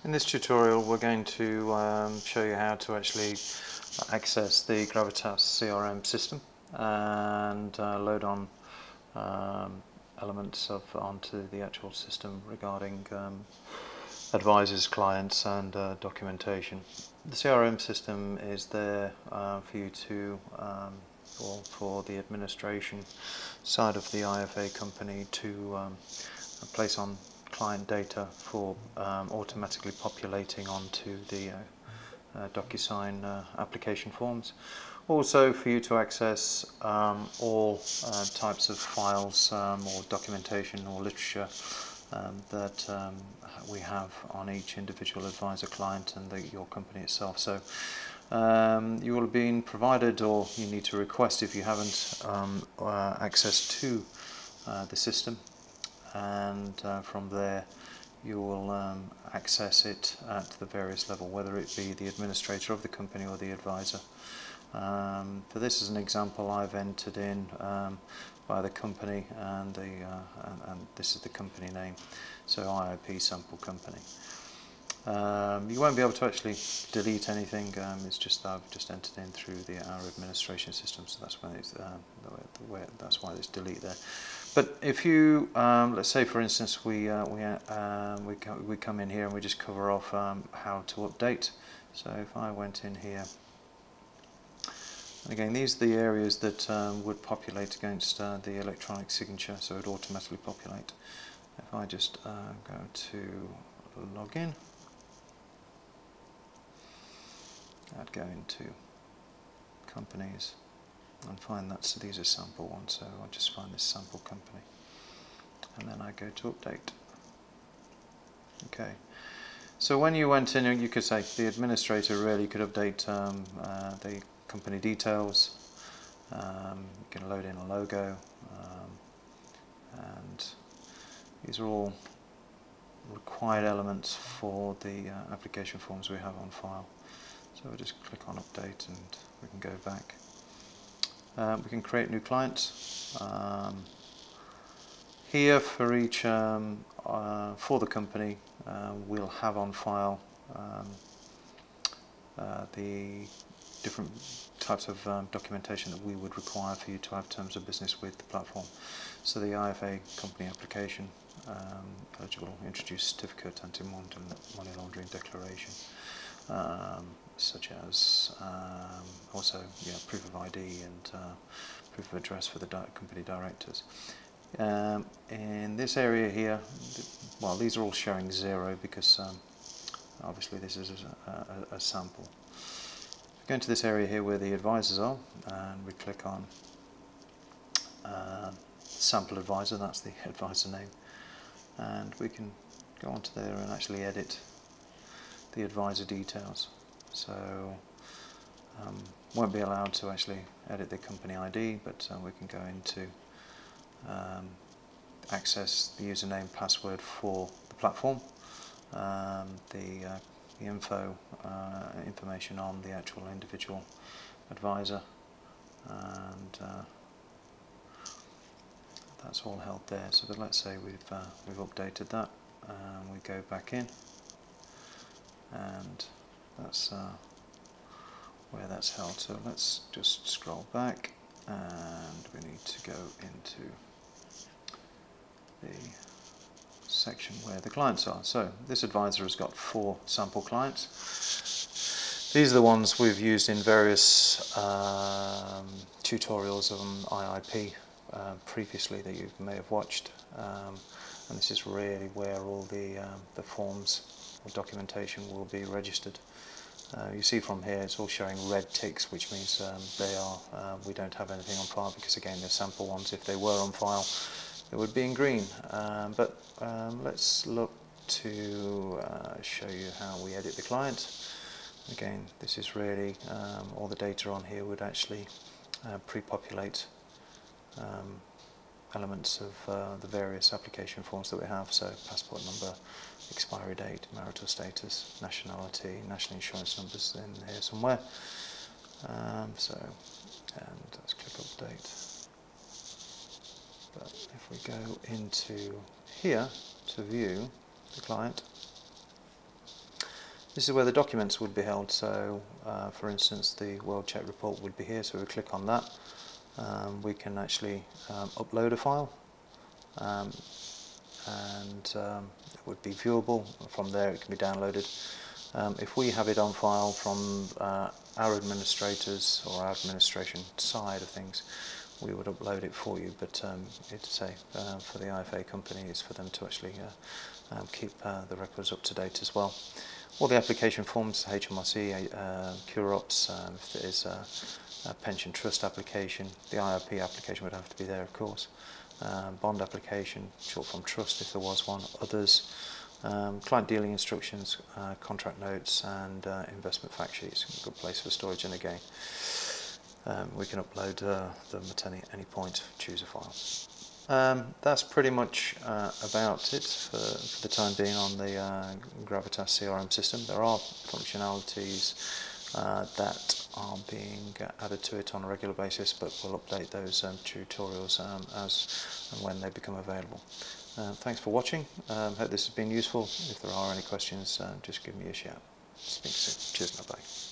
In this tutorial we're going to show you how to actually access the Gravitas CRM system and load on elements onto the actual system regarding advisors, clients and documentation. The CRM system is there for you to for the administration side of the IFA company to place on client data for automatically populating onto the DocuSign application forms. Also for you to access all types of files or documentation or literature that we have on each individual advisor client and your company itself. So you will have been provided, or you need to request if you haven't, access to the system, and from there you will access it at the various level, whether it be the administrator of the company or the advisor. For this as an example, I've entered in by the company and this is the company name, so IIP Sample Company. You won't be able to actually delete anything. It's just that I've just entered in through our administration system, so that's why it's that's why there's delete there. But if you let's say for instance we come in here and we just cover off how to update. So if I went in here, again, these are the areas that would populate against the electronic signature, so it would automatically populate. If I just go to login, I'd go into companies and find that these are sample ones, so I'll just find this sample company and then I go to update. Okay, so when you went in, you could say the administrator really could update the company details. You can load in a logo, and these are all required elements for the application forms we have on file. So we'll just click on update and we can go back. We can create new clients. Here for each, for the company, we'll have on file the different types of documentation that we would require for you to have terms of business with the platform. So the IFA company application, eligible, introduce certificate, anti-money laundering declaration, such as also proof of ID and proof of address for the company directors. In this area here, well, these are all showing 0 because obviously this is a sample. Go into this area here where the advisors are, and we click on sample advisor, that's the advisor name, and we can go onto there and actually edit the advisor details. So won't be allowed to actually edit the company ID, but we can go into access the username, password for the platform, the information on the actual individual advisor, and that's all held there. So that, let's say we've updated that, and we go back in, and that's where that's held. So let's just scroll back, and we need to go into the section where the clients are. So this advisor has got 4 sample clients. These are the ones we've used in various tutorials on IIP previously that you may have watched, and this is really where all the forms or documentation will be registered. You see from here it's all showing red ticks, which means we don't have anything on file, because again they're sample ones. If they were on file, it would be in green. But let's look to show you how we edit the client. Again, this is really all the data on here would actually pre-populate elements of the various application forms that we have. So passport number, expiry date, marital status, nationality, national insurance numbers in here somewhere. And let's click update. But if we go into here to view the client, This is where the documents would be held. So for instance, the World Check report would be here, so we click on that. We can actually upload a file, and it would be viewable. From there it can be downloaded. If we have it on file from our administrators or our administration side of things, we would upload it for you, but for the IFA company, it's for them to actually keep the records up to date as well. All the application forms, HMRC, CUROPS, if there is a pension trust application, the IRP application would have to be there, of course. Bond application, short form trust if there was one, others, client dealing instructions, contract notes, and investment fact sheets. A good place for storage. And again, we can upload them at any point, choose a file. That's pretty much about it for the time being on the Gravitas CRM system. There are functionalities that are being added to it on a regular basis, but we'll update those tutorials as and when they become available. Thanks for watching. Hope this has been useful. If there are any questions, just give me a shout. Speak soon. Cheers, bye.